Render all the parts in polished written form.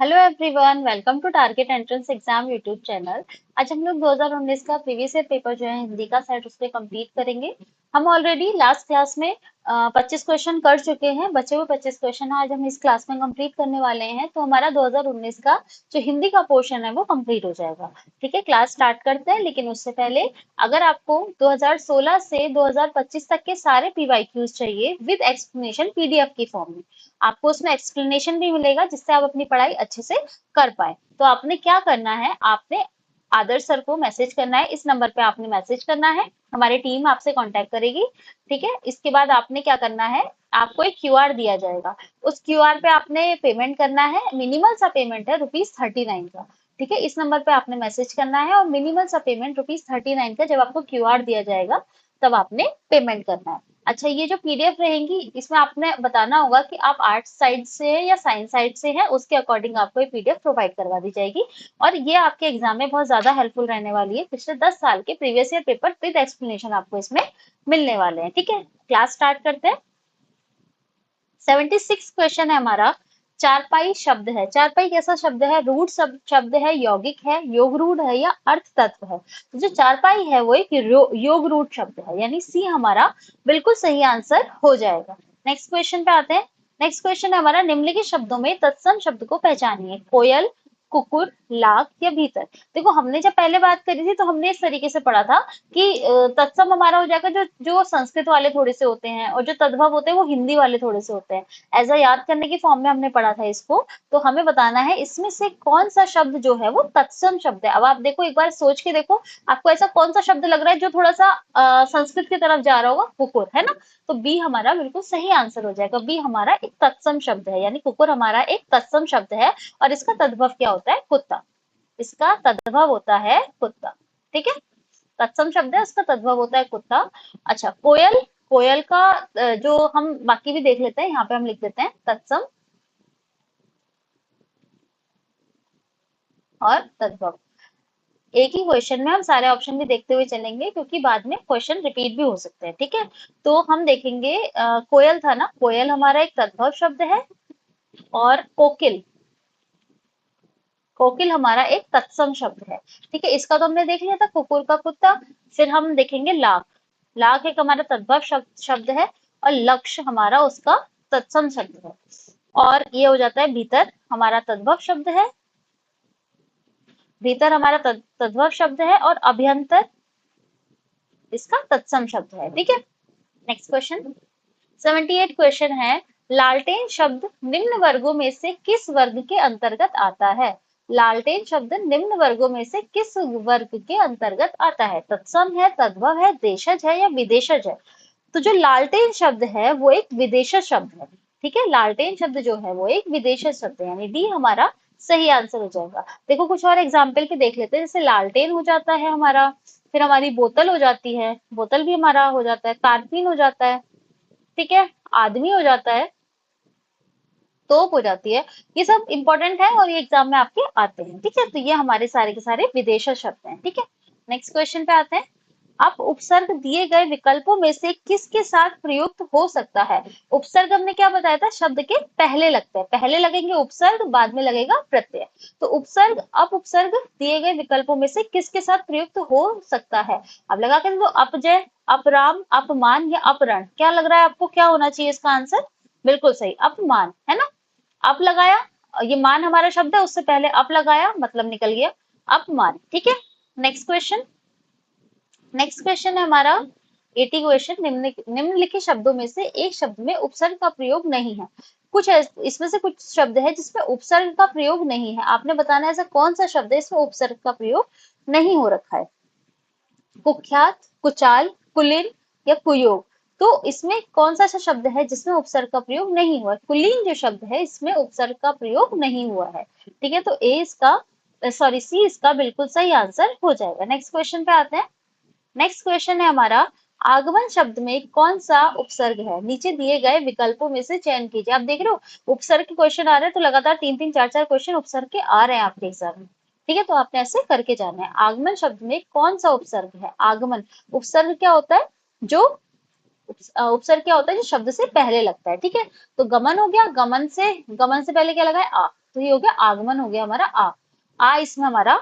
Hello everyone, welcome to target entrance exam YouTube channel. आज हम लोग 2019 का प्रीवियस ईयर पेपर जो है हिंदी का सेट उस पे कंप्लीट करेंगे। हम ऑलरेडी लास्ट क्लास में 25 क्वेश्चन कर चुके हैं। बचे हुए 25 क्वेश्चन आज हम इस क्लास में कंप्लीट करने वाले हैं, तो हमारा 2019 का जो हिंदी का पोर्शन है वो कंप्लीट हो जाएगा। ठीक है, क्लास स्टार्ट करते हैं, लेकिन उससे पहले अगर आपको 2016 से 2025 तक के सारे पीवाईक्यूज चाहिए विद एक्सप्लेनेशन पीडीएफ की फॉर्म में, आपको उसमें एक्सप्लेनेशन भी मिलेगा जिससे आप अपनी पढ़ाई अच्छे से कर पाए। तो आपने क्या करना है, आपने आदर्श सर को मैसेज करना है। इस नंबर पे आपने मैसेज करना है, हमारी टीम आपसे कांटेक्ट करेगी। ठीक है, इसके बाद आपने क्या करना है, आपको एक क्यूआर दिया जाएगा। उस क्यूआर पे आपने पेमेंट करना है। मिनिमल सा पेमेंट है ₹39 का। ठीक है, इस नंबर पे आपने मैसेज करना है और मिनिमल सा पेमेंट ₹39 का जब आपको क्यूआर दिया जाएगा तब आपने पेमेंट करना है। अच्छा, ये जो पीडीएफ रहेंगी इसमें आपने बताना होगा कि आप आर्ट्स साइड से है या साइंस साइड से है, उसके अकॉर्डिंग आपको ये पीडीएफ प्रोवाइड करवा दी जाएगी। और ये आपके एग्जाम में बहुत ज्यादा हेल्पफुल रहने वाली है। पिछले 10 साल के previous year paper with explanation आपको इसमें मिलने वाले हैं। ठीक है, क्लास स्टार्ट करते हैं। 76 क्वेश्चन है हमारा। चारपाई शब्द है। चारपाई कैसा शब्द है? रूढ़ शब्द है, यौगिक है, योग रूढ़ है या अर्थ तत्व है? तो जो चारपाई है वो एक योग रूढ़ शब्द है, यानी सी हमारा बिल्कुल सही आंसर हो जाएगा। नेक्स्ट क्वेश्चन पे आते हैं। नेक्स्ट क्वेश्चन है हमारा, निम्नलिखित शब्दों में तत्सम शब्द को पहचानिए। कोयल, कुकुर, लाख या भीतर। देखो, हमने जब पहले बात करी थी तो हमने इस तरीके से पढ़ा था कि तत्सम हमारा हो जाएगा जो जो संस्कृत वाले थोड़े से होते हैं, और जो तद्भव होते हैं वो हिंदी वाले थोड़े से होते हैं। ऐसा याद करने की फॉर्म में हमने पढ़ा था इसको। तो हमें बताना है इसमें से कौन सा शब्द जो है वो तत्सम शब्द है। अब आप देखो, एक बार सोच के देखो, आपको ऐसा कौन सा शब्द लग रहा है जो थोड़ा सा संस्कृत की तरफ जा रहा होगा? कुकुर, है ना? तो बी हमारा बिल्कुल सही आंसर हो जाएगा। बी हमारा एक तत्सम शब्द है, यानी कुकुर हमारा एक तत्सम शब्द है। और इसका तद्भव क्या होता है? कुत्ता। इसका तद्भव होता है कुत्ता। ठीक है, तत्सम शब्द है, उसका तद्भव होता है कुत्ता। अच्छा, कोयल। कोयल का जो हम बाकी भी देख लेते हैं, यहाँ पे हम लिख देते हैं तत्सम और तद्भव। एक ही क्वेश्चन में हम सारे ऑप्शन भी देखते हुए चलेंगे, क्योंकि बाद में क्वेश्चन रिपीट भी हो सकते हैं। ठीक है, तो हम देखेंगे कोयल था ना, कोयल हमारा एक तद्भव शब्द है। और कोकिल, कोकिल हमारा एक तत्सम शब्द है। ठीक है, इसका तो हमने देख लिया था, कुकुर का कुत्ता। फिर हम देखेंगे लाख। लाख एक हमारा तद्भव शब्द है, और लक्ष्य हमारा उसका तत्सम शब्द है। और ये हो जाता है भीतर, हमारा तद्भव शब्द है। भीतर हमारा तद्भव शब्द है, और अभ्यंतर इसका तत्सम शब्द है। ठीक है, नेक्स्ट क्वेश्चन। 78 क्वेश्चन है, लालटेन शब्द निम्न वर्गों में से किस वर्ग के अंतर्गत आता है? लालटेन शब्द निम्न वर्गों में से किस वर्ग के अंतर्गत आता है? तत्सम है, तद्भव है, देशज है या विदेशज है? तो जो लालटेन शब्द है वो एक विदेशज शब्द है। ठीक है, लालटेन शब्द जो है वो एक विदेशज शब्द है, यानी डी हमारा सही आंसर हो जाएगा। देखो, कुछ और एग्जाम्पल के देख लेते हैं। जैसे लालटेन हो जाता है हमारा, फिर हमारी बोतल हो जाती है, बोतल भी हमारा हो जाता है, कारपीन हो जाता है, ठीक है, आदमी हो जाता है, तोप हो जाती है। ये सब इंपॉर्टेंट है और ये एग्जाम में आपके आते हैं। ठीक है, तो ये हमारे सारे के सारे विदेशज शब्द हैं। ठीक है, नेक्स्ट क्वेश्चन पे आते हैं। अब उपसर्ग दिए गए विकल्पों में से किसके साथ प्रयुक्त हो सकता है? उपसर्ग हमने क्या बताया था? शब्द के पहले लगते हैं, पहले लगेंगे उपसर्ग, बाद में लगेगा प्रत्यय। तो उपसर्ग, अप उपसर्ग दिए गए विकल्पों में से किसके साथ प्रयुक्त हो सकता है? अब लगा के तो अपजय, अपराम, अपमान या अपरण, क्या लग रहा है आपको, क्या होना चाहिए इसका आंसर? बिल्कुल सही, अपमान, है ना? अप लगाया, ये मान हमारा शब्द है, उससे पहले अप लगाया, मतलब निकल गया अपमान। ठीक है, नेक्स्ट क्वेश्चन। नेक्स्ट क्वेश्चन है हमारा 80 क्वेश्चन। निम्नलिखित शब्दों में से एक शब्द में उपसर्ग का प्रयोग नहीं है। कुछ इसमें से कुछ शब्द है जिसमें उपसर्ग का प्रयोग नहीं है, आपने बताना है ऐसा कौन सा शब्द है इसमें उपसर्ग का प्रयोग नहीं हो रखा है। कुख्यात, कुचाल, कुलीन या कुयोग। तो इसमें कौन सा ऐसा शब्द है जिसमें उपसर्ग का प्रयोग नहीं हुआ है? कुलीन जो शब्द है इसमें उपसर्ग का प्रयोग नहीं हुआ है। ठीक है, तो ए इसका, सॉरी, सी इसका बिल्कुल सही आंसर हो जाएगा। नेक्स्ट क्वेश्चन पे आते हैं। नेक्स्ट क्वेश्चन है हमारा, आगमन शब्द में कौन सा उपसर्ग है? नीचे दिए गए विकल्पों में से चयन कीजिए। आप देख रहे हो उपसर्ग के क्वेश्चन आ रहे हैं, तो लगातार 3-3 4-4 क्वेश्चन उपसर्ग के आ रहे हैं आपके एग्जाम में। ठीक है, तो आपने ऐसे करके जाना है। आगमन शब्द में कौन सा उपसर्ग है? आगमन उपसर्ग क्या होता है? जो उपसर्ग क्या होता है? जो शब्द से पहले लगता है। ठीक है, तो गमन हो गया, गमन से पहले क्या लगा है? आ। तो ये हो गया आगमन, हो गया हमारा आ इसमें हमारा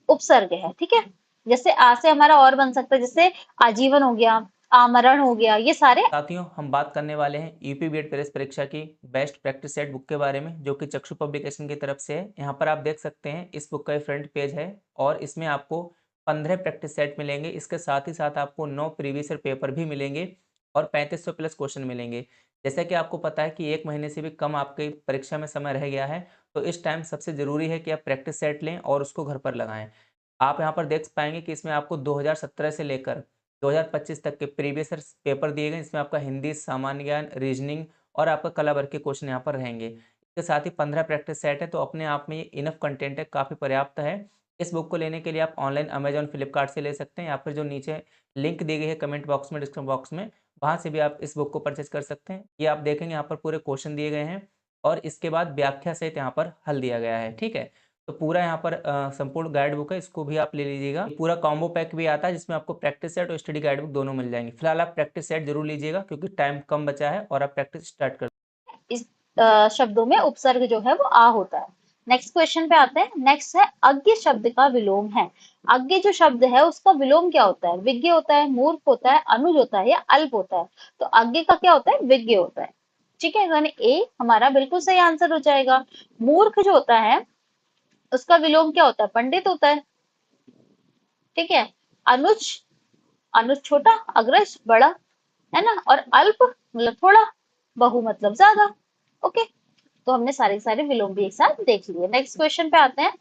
उपसर्ग है, ठीक है। जैसे आ से हमारा और बन सकता है, जैसे आजीवन हो गया, आमरण हो गया, ये सारे। साथियों, हम बात करने वाले हैं यूपी बीएड प्रवेश परीक्षा की बेस्ट प्रैक्टिस सेट बुक के बारे में, जो कि चक्षु पब्लिकेशन की तरफ से है। यहाँ पर आप देख सकते हैं इस बुक का फ्रंट पेज है और इसमें आपको 15 प्रैक्टिस सेट मिलेंगे। इसके साथ ही साथ आपको 9 प्रीवियस ईयर पेपर भी मिलेंगे और 3500 प्लस क्वेश्चन मिलेंगे। जैसा कि आपको पता है कि 1 महीने से भी कम आपकी परीक्षा में समय रह गया है, तो इस टाइम सबसे ज़रूरी है कि आप प्रैक्टिस सेट लें और उसको घर पर लगाएं। आप यहाँ पर देख पाएंगे कि इसमें आपको 2017 से लेकर 2025 तक के प्रीवियस ईयर पेपर दिए गए। इसमें आपका हिंदी, सामान्य ज्ञान, रीजनिंग और आपका कला वर्ग के क्वेश्चन यहाँ पर रहेंगे। इसके साथ ही 15 प्रैक्टिस सेट है, तो अपने आप में ये इनफ कंटेंट है, काफ़ी पर्याप्त है। इस बुक को लेने के लिए आप ऑनलाइन अमेजॉन, फ्लिपकार्ट से ले सकते हैं, या फिर जो नीचे लिंक दी गई है कमेंट बॉक्स में, डिस्क्रिप्शन बॉक्स में, वहाँ से भी आप इस बुक को परचेज कर सकते हैं। ये आप देखेंगे यहाँ पर पूरे क्वेश्चन दिए गए हैं और इसके बाद व्याख्या सहित यहाँ पर हल दिया गया है, ठीक है। तो पूरा यहाँ पर संपूर्ण गाइड बुक है, इसको भी आप ले लीजिएगा। पूरा कॉम्बो पैक भी आता है जिसमें आपको प्रैक्टिस सेट और स्टडी गाइड बुक दोनों मिल जाएंगे। फिलहाल आप प्रैक्टिस सेट जरूर लीजिएगा क्योंकि टाइम कम बचा है और आप प्रैक्टिस स्टार्ट कर। इस शब्दों में उपसर्ग जो है वो आ होता है। नेक्स्ट क्वेश्चन पे आते हैं। नेक्स्ट है अज्ञ शब्द का विलोम है। अज्ञ जो शब्द है उसका विलोम क्या होता है? विज्ञ होता है, मूर्ख होता है, अनुज होता है या अल्प होता है? तो अज्ञ का क्या होता है? विज्ञ होता है, ठीक है। यानी ए हमारा बिल्कुल सही आंसर हो जाएगा। मूर्ख जो होता है उसका विलोम क्या होता है? पंडित होता है, ठीक है। अनुज, अनुज छोटा, अग्रज बड़ा, है ना। और अल्प मतलब थोड़ा, बहु मतलब ज्यादा। ओके, तो हमने सारे सारे विलोम भी एक साथ देख लिए। नेक्स्ट क्वेश्चन पे आते हैं।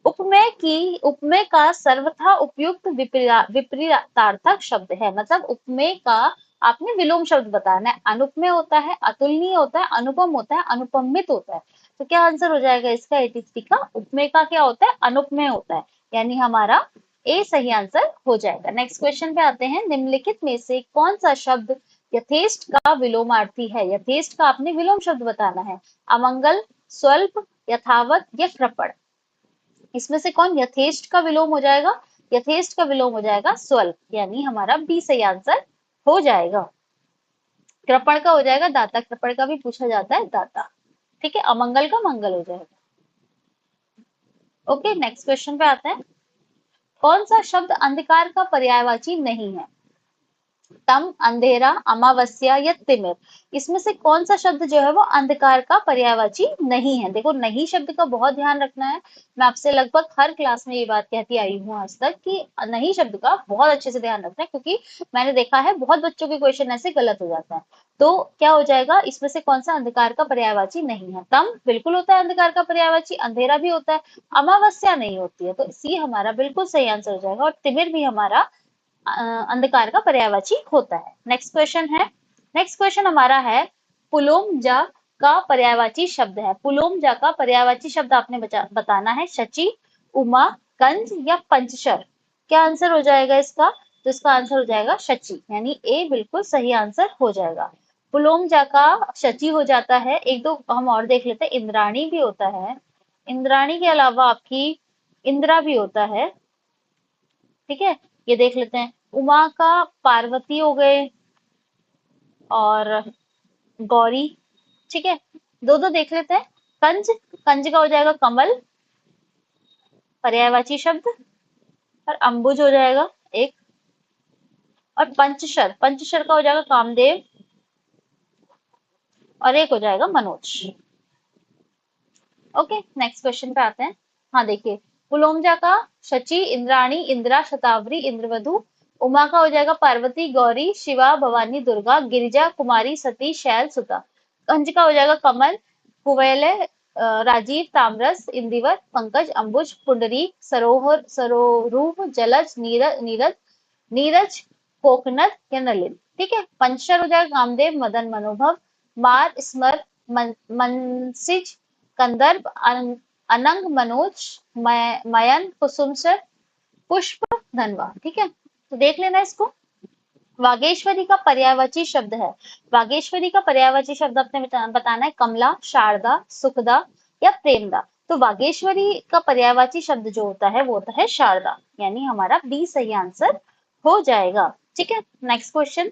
उपमेय का सर्वथा उपयुक्त विपरीतार्थक शब्द है। मतलब उपमेय का आपने विलोम शब्द बताना है। अनुपमेय होता है, अतुलनीय होता है, अनुपम होता है, अनुपमित होता है। तो क्या आंसर हो जाएगा इसका 83 का? उपमेय का क्या होता है? अनुपमेय होता है, यानी हमारा ए सही आंसर हो जाएगा। नेक्स्ट क्वेश्चन पे आते हैं। निम्नलिखित में से कौन सा शब्द यथेष्ट का विलोमार्थी है? यथेष्ट का आपने विलोम शब्द बताना है। अमंगल, स्वल्प, यथावत या कृपण? इसमें से कौन यथेष्ट का विलोम हो जाएगा? यथेष्ट का विलोम हो जाएगा स्वल्प, यानी हमारा बी सही आंसर हो जाएगा। कृपण का हो जाएगा दाता, कृपण का भी पूछा जाता है दाता, ठीक है। अमंगल का मंगल हो जाएगा। ओके, नेक्स्ट क्वेश्चन पे आते हैं। कौन सा शब्द अंधकार का पर्यायवाची नहीं है? तम, अंधेरा, अमावस्या या तिमिर? इसमें से कौन सा शब्द जो है वो अंधकार का पर्यायवाची नहीं है? देखो, नहीं शब्द का बहुत ध्यान रखना है। मैं आपसे लगभग हर क्लास में ये बात कहती आई हूँ आज तक कि नहीं शब्द का बहुत अच्छे से ध्यान रखना है, क्योंकि मैंने देखा है बहुत बच्चों के क्वेश्चन ऐसे गलत हो जाते हैं। तो क्या हो जाएगा? इसमें से कौन सा अंधकार का पर्यायवाची नहीं है? तम बिल्कुल होता है अंधकार का पर्यायवाची, अंधेरा भी होता है, अमावस्या नहीं होती है, तो सी हमारा बिल्कुल सही आंसर हो जाएगा। और तिमिर भी हमारा अंधकार का पर्यायवाची होता है। नेक्स्ट क्वेश्चन है। नेक्स्ट क्वेश्चन हमारा है, पुलोमजा का पर्यायवाची शब्द है। पुलोमजा का पर्यायवाची शब्द आपने बताना है। शची, उमा, कंज या पंचशर? क्या आंसर हो जाएगा इसका? तो इसका आंसर हो जाएगा शची, यानी ए बिल्कुल सही आंसर हो जाएगा। पुलोमजा का शची हो जाता है। एक दो हम और देख लेते हैं। इंद्राणी भी होता है, इंद्राणी के अलावा आपकी इंद्रा भी होता है, ठीक है। ये देख लेते हैं। उमा का पार्वती हो गए और गौरी, ठीक है। दो दो देख लेते हैं। कंज, कंज का हो जाएगा कमल पर्यायवाची शब्द, और अंबुज हो जाएगा एक। और पंचशर, पंचशर का हो जाएगा कामदेव, और एक हो जाएगा मनोज। ओके, नेक्स्ट क्वेश्चन पे आते हैं। हाँ देखिए, पुलोमजा का शची, इंद्राणी, इंदिरा, शतावरी, इंद्रवधु। उमा का हो जाएगा पार्वती, गौरी, शिवा, भवानी, दुर्गा, गिरिजा, कुमारी, सती, शैल, सुता। कंज का हो जाएगा कमल, कुवलय, राजीव, तामरस, इंदिवर, पंकज, अंबुज, पुंडरीक, सरोवर, सरोरूप, जलज, नीरज, नीरज, नीरज, कोकनद या नलिन, ठीक है। पंचशर हो जाएगा कामदेव, मदन, मनोभव, मार, स्मर, मनसिज, कंदर्प, अनंग, मनोज, मयन, कुसुमसर, पुष्प, धनवा, ठीक है। तो देख लेना इसको। वागेश्वरी का पर्यायवाची शब्द है। वागेश्वरी का पर्यायवाची शब्द आपने बताना है। कमला, शारदा, सुखदा या प्रेमदा? तो वागेश्वरी का पर्यायवाची शब्द जो होता है वो होता है शारदा, यानी हमारा बी सही आंसर हो जाएगा, ठीक है। Next question.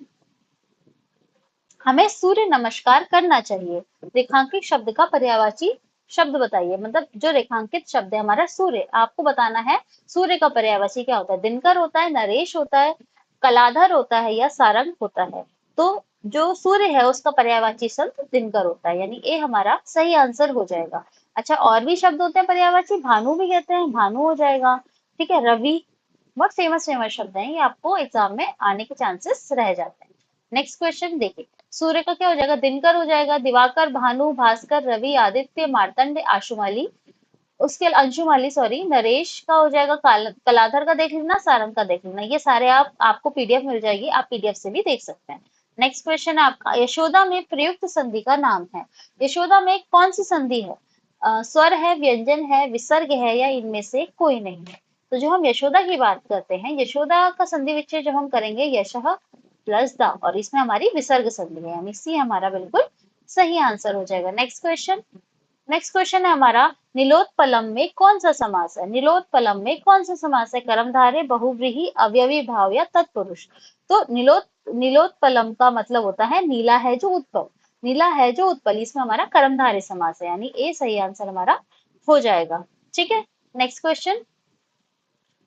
हमें सूर्य नमस्कार करना चाहिए। रेखांकित शब्द का पर्यायवाची शब्द बताइए, मतलब जो रेखांकित शब्द है हमारा सूर्य, आपको बताना है सूर्य का पर्यायवाची क्या होता है। दिनकर होता है, नरेश होता है, कलाधर होता है या सारंग होता है। तो जो सूर्य है उसका पर्यायवाची शब्द दिनकर होता है, यानी ए हमारा सही आंसर हो जाएगा। अच्छा, और भी शब्द होते हैं पर्यायवाची, भानु भी कहते हैं, भानु हो जाएगा। ठीक है, रवि, बहुत फेमस फेमस शब्द हैं, ये आपको एग्जाम में आने के चांसेस रह जाते हैं। नेक्स्ट क्वेश्चन देखिए, सूर्य का क्या हो जाएगा, दिनकर हो जाएगा, दिवाकर, भानु, भास्कर, रवि, आदित्य, मार्तंड, आशुमाली, उसके अंशुमाली सॉरी, नरेश का हो जाएगा, कलाधर का देख लेना, सारंग का देख लेना। ये सारे आपको पीडीएफ मिल जाएगी, आप पीडीएफ से भी देख सकते हैं। नेक्स्ट क्वेश्चन है आपका, यशोदा में प्रयुक्त संधि का नाम है। यशोदा में कौन सी संधि है? स्वर है, व्यंजन है, विसर्ग है या इनमें से कोई नहीं है? तो जो हम यशोदा की बात करते हैं, यशोदा का संधि विच्छेद जब हम करेंगे, यशः प्लस दा, और इसमें हमारी विसर्ग संधि है, यानी सी हमारा बिल्कुल सही आंसर हो जाएगा। नेक्स्ट क्वेश्चन है हमारा, नीलोत्पलम में कौन सा समास है? नीलोत्पलम में कौन सा समास है? कर्मधारय, बहुव्रीहि, अवयवी भाव या तत्पुरुष? तो नीलोत्पलम का मतलब होता है नीला है जो उत्पल, नीला है जो उत्पल, इसमें हमारा कर्मधारय समास है, यानी ए सही आंसर हमारा हो जाएगा। ठीक है, नेक्स्ट क्वेश्चन।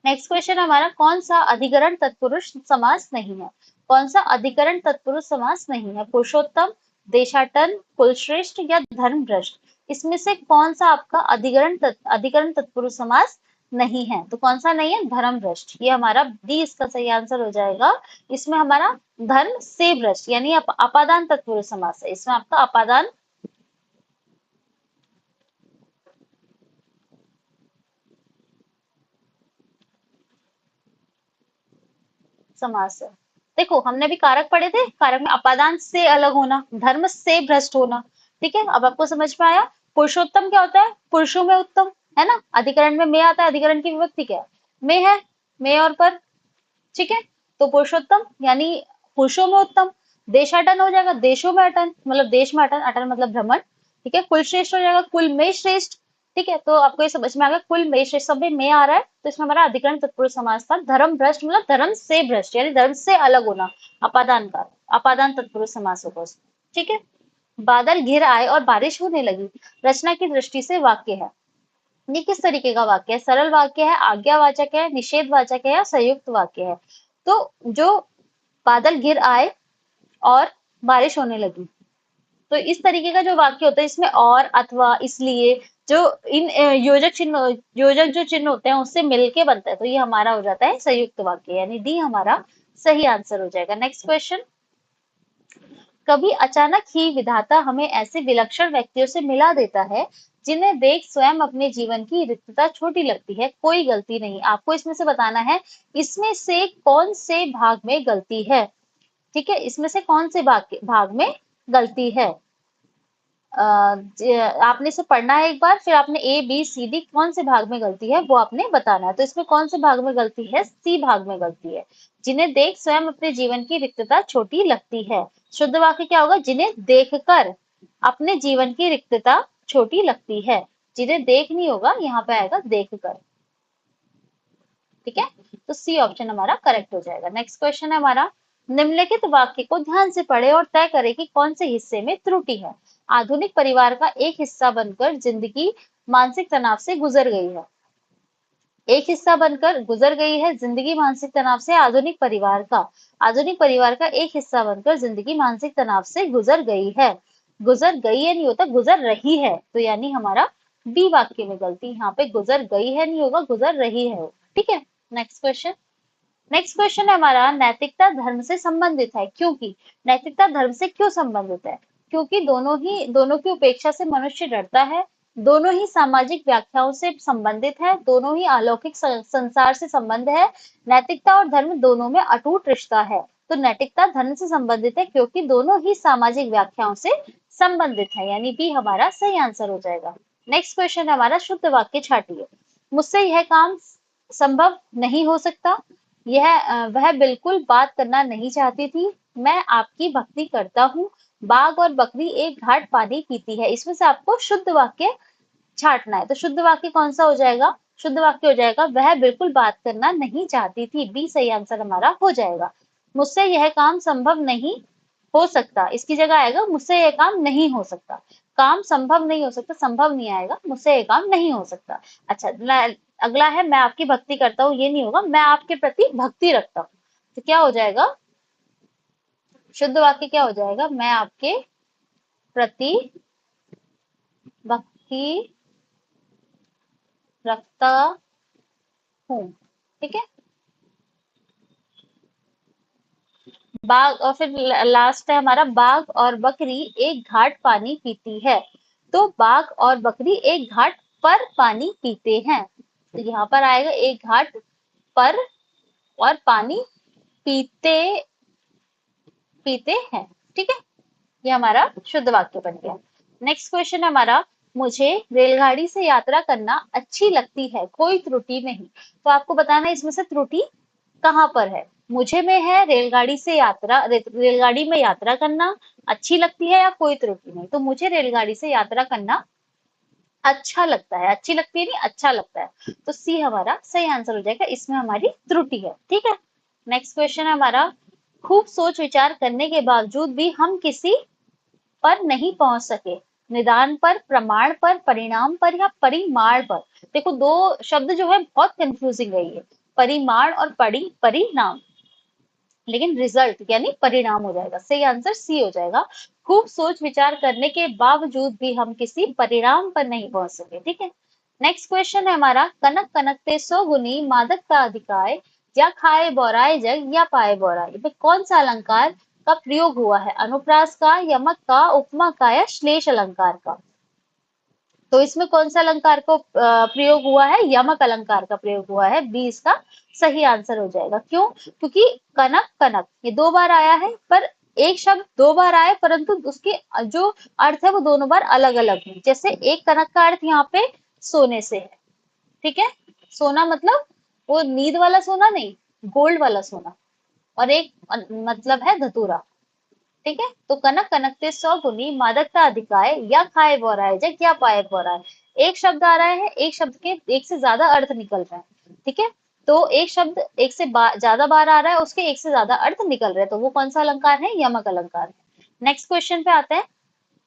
नेक्स्ट क्वेश्चन हमारा, कौन सा अधिकरण तत्पुरुष समास नहीं है? कौन सा अधिकरण तत्पुरुष समास नहीं है? पुरुषोत्तम, देशाटन, कुलश्रेष्ठ या धर्मभ्रष्ट? इसमें से कौन सा आपका अधिकरण तत्पुरुष समास नहीं है? तो कौन सा नहीं है? धर्मभ्रष्ट, ये हमारा डी इसका सही आंसर हो जाएगा। इसमें हमारा धर्म से भ्रष्ट यानी अपादान तत्पुरुष समास है, इसमें आपका अपादान समास है। देखो हमने भी कारक पढ़े थे, कारक में अपादान से अलग होना, धर्म से भ्रष्ट होना। ठीक है, अब आपको समझ में आया। पुरुषोत्तम क्या होता है? पुरुषों में उत्तम, है ना। अधिकरण में में आता है, अधिकरण की विभक्ति क्या है? में है, में और पर। ठीक है, तो पुरुषोत्तम यानी पुरुषों में उत्तम। देशाटन हो जाएगा, देशों में अटन, मतलब देश में अटन, अटन मतलब भ्रमण। ठीक है, कुल श्रेष्ठ हो जाएगा, कुल में श्रेष्ठ। ठीक है, तो आपको ये समझ में आ गया, कुल में श्रेष्ठ, सब में आ रहा है, तो इसमें हमारा अधिकरण तत्पुरुष समास था। धर्म भ्रष्ट मतलब धर्म से भ्रष्ट, यानी धर्म से अलग होना, अपादान का, अपादान तत्पुरुष समास होगा उसमें। ठीक है, बादल घिर आए और बारिश होने लगी, रचना की दृष्टि से वाक्य है। ये किस तरीके का वाक्य है? सरल वाक्य है, आज्ञावाचक है, निषेधवाचक है या संयुक्त वाक्य है? तो जो बादल घिर आए और बारिश होने लगी, तो इस तरीके का जो वाक्य होता है, इसमें और, अथवा, इसलिए, जो इन योजक जो चिन्ह होते हैं उससे मिलके बनता है, तो ये हमारा हो जाता है संयुक्त वाक्य, यानी डी हमारा सही आंसर हो जाएगा। नेक्स्ट क्वेश्चन, कभी अचानक ही विधाता हमें ऐसे विलक्षण व्यक्तियों से मिला देता है जिन्हें देख स्वयं अपने जीवन की रिक्तता छोटी लगती है, कोई गलती नहीं। आपको इसमें से बताना है इसमें से कौन से भाग में गलती है। ठीक है, इसमें से कौन से भाग में गलती है? आपने इसे पढ़ना है एक बार, फिर आपने ए बी सी डी कौन से भाग में गलती है वो आपने बताना है। तो इसमें कौन से भाग में गलती है? सी भाग में गलती है, जिन्हें देख स्वयं अपने जीवन की रिक्तता छोटी लगती है। शुद्ध वाक्य क्या होगा? जिन्हें देखकर अपने जीवन की रिक्तता छोटी लगती है, जिन्हें देख नहीं होगा, यहाँ पे आएगा देखकर। ठीक है, तो सी ऑप्शन हमारा करेक्ट हो जाएगा। नेक्स्ट क्वेश्चन है हमारा, निम्नलिखित वाक्य को ध्यान से पढ़े और तय करें कि कौन से हिस्से में त्रुटि है। आधुनिक परिवार का एक हिस्सा बनकर जिंदगी मानसिक तनाव से गुजर गई है। एक हिस्सा बनकर गुजर गई है जिंदगी मानसिक तनाव से। आधुनिक परिवार का एक हिस्सा बनकर जिंदगी मानसिक तनाव से गुजर गई है। गुजर गई है नहीं होता, गुजर रही है, तो यानी हमारा बी वाक्य में गलती, यहाँ पे गुजर गई है नहीं होगा, गुजर रही है। ठीक है, नेक्स्ट क्वेश्चन है हमारा, नैतिकता धर्म से संबंधित है क्योंकि। नैतिकता धर्म से क्यों संबंधित है? क्योंकि दोनों की उपेक्षा से मनुष्य डरता है, दोनों ही सामाजिक व्याख्याओं से संबंधित है, दोनों ही अलौकिक संसार से संबंध है। नैतिकता और धर्म दोनों में अटूट रिश्ता है, तो नैतिकता धर्म से संबंधित है क्योंकि दोनों ही सामाजिक व्याख्याओं से संबंधित है, यानी बी हमारा सही आंसर हो जाएगा। नेक्स्ट क्वेश्चन हमारा, शुद्ध वाक्य छाटिए। मुझसे यह काम संभव नहीं हो सकता, वह बिल्कुल बात करना नहीं चाहती थी, मैं आपकी भक्ति करता हूँ, बाघ और बकरी एक घाट पानी पीती है। इसमें से आपको शुद्ध वाक्य छाटना है, तो शुद्ध वाक्य कौन सा हो जाएगा? शुद्ध वाक्य हो जाएगा, वह बिल्कुल बात करना नहीं चाहती थी, बी सही आंसर हमारा हो जाएगा। मुझसे यह काम संभव नहीं हो सकता, इसकी जगह आएगा मुझसे यह काम नहीं हो सकता। काम संभव नहीं हो सकता, संभव नहीं आएगा, मुझसे ये काम नहीं हो सकता। अच्छा, अगला है मैं आपकी भक्ति करता हूँ, ये नहीं होगा, मैं आपके प्रति भक्ति रखता हूँ। तो क्या हो जाएगा, शुद्ध वाक्य क्या हो जाएगा, मैं आपके प्रति भक्ति रखता हूँ। ठीक है, बाघ, और फिर लास्ट है हमारा, बाघ और बकरी एक घाट पानी पीती है। तो बाघ और बकरी एक घाट पर पानी पीते हैं। तो यहाँ पर आएगा एक घाट पर और पानी पीते पीते हैं। ठीक है, ये हमारा शुद्ध वाक्य बन गया। नेक्स्ट क्वेश्चन है हमारा, मुझे रेलगाड़ी से यात्रा करना अच्छी लगती है, कोई त्रुटि नहीं। तो आपको बताना है इसमें से त्रुटि कहाँ पर है। मुझे में है रेलगाड़ी से यात्रा, रेलगाड़ी में यात्रा करना अच्छी लगती है या कोई त्रुटि नहीं। तो मुझे रेलगाड़ी से यात्रा करना अच्छा लगता है, अच्छी लगती है नहीं, अच्छा लगता है। तो सी हमारा सही आंसर हो जाएगा, इसमें हमारी त्रुटि है। ठीक है, नेक्स्ट क्वेश्चन है हमारा, खूब सोच विचार करने के बावजूद भी हम किसी पर नहीं पहुंच सके, निदान पर, प्रमाण पर, परिणाम पर या परिमाण पर। देखो दो शब्द जो है बहुत कंफ्यूजिंग है ये, परिमाण और परिणाम, लेकिन रिजल्ट यानी परिणाम हो जाएगा। सही आंसर सी हो जाएगा, खूब सोच विचार करने के बावजूद भी हम किसी परिणाम पर नहीं पहुंच सके। ठीक है, नेक्स्ट क्वेश्चन है हमारा, कनक कनकते सौ गुनी मादक का अधिकाय, या खाए बोराए जग या पाए बोराए। इसमें कौन सा अलंकार का प्रयोग हुआ है, अनुप्रास का, यमक का, उपमा का या श्लेष अलंकार का। तो इसमें कौन सा अलंकार को प्रयोग हुआ है, यमक अलंकार का प्रयोग हुआ है, बी इसका सही आंसर हो जाएगा। क्यों, क्योंकि कनक कनक ये दो बार आया है, पर एक शब्द दो बार आया परंतु उसके जो अर्थ है वो दोनों बार अलग अलग है। जैसे एक कनक का अर्थ यहाँ पे सोने से है। ठीक है, सोना मतलब वो नींद वाला सोना नहीं, गोल्ड वाला सोना, और एक मतलब है धतूरा। ठीक है, तो कनक कनकते सौ गुनी मादक का अधिकाय, या खाए बोराए जग या पाए बोराए। एक शब्द आ रहा है, एक शब्द के एक से ज्यादा अर्थ निकल रहे हैं। ठीक है, तो एक शब्द एक से ज्यादा बार आ रहा है, उसके एक से ज्यादा अर्थ निकल रहे हैं, तो वो कौन सा अलंकार है, यमक अलंकार है। नेक्स्ट क्वेश्चन पे आते हैं।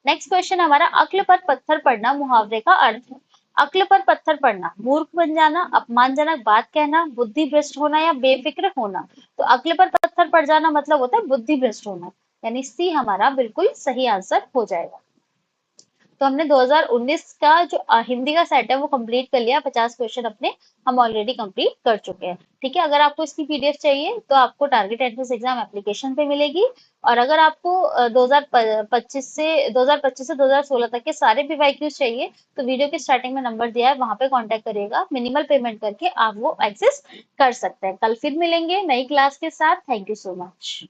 नेक्स्ट क्वेश्चन हमारा, अक्ल पर पत्थर पड़ना मुहावरे का अर्थ है। अक्ल पर पत्थर पड़ना, मूर्ख बन जाना, अपमानजनक बात कहना, बुद्धि भ्रष्ट होना या बेफिक्र होना। तो अक्ल पर पत्थर पड़ जाना मतलब होता है बुद्धि भ्रष्ट होना, यानी सी हमारा बिल्कुल सही आंसर हो जाएगा। तो हमने 2019 का जो हिंदी का सेट है वो कंप्लीट कर लिया, 50 क्वेश्चन अपने हम ऑलरेडी कंप्लीट कर चुके हैं। ठीक है, अगर आपको इसकी पीडीएफ चाहिए तो आपको टारगेट एंट्रेंस एग्जाम एप्लीकेशन पे मिलेगी। और अगर आपको 2025 से 2016 तक के सारे पीवाईक्यूज चाहिए तो वीडियो के स्टार्टिंग में नंबर दिया है, वहां पे कॉन्टेक्ट करिएगा, मिनिमल पेमेंट करके आप वो एक्सेस कर सकते हैं। कल फिर मिलेंगे नई क्लास के साथ। Thank you so much.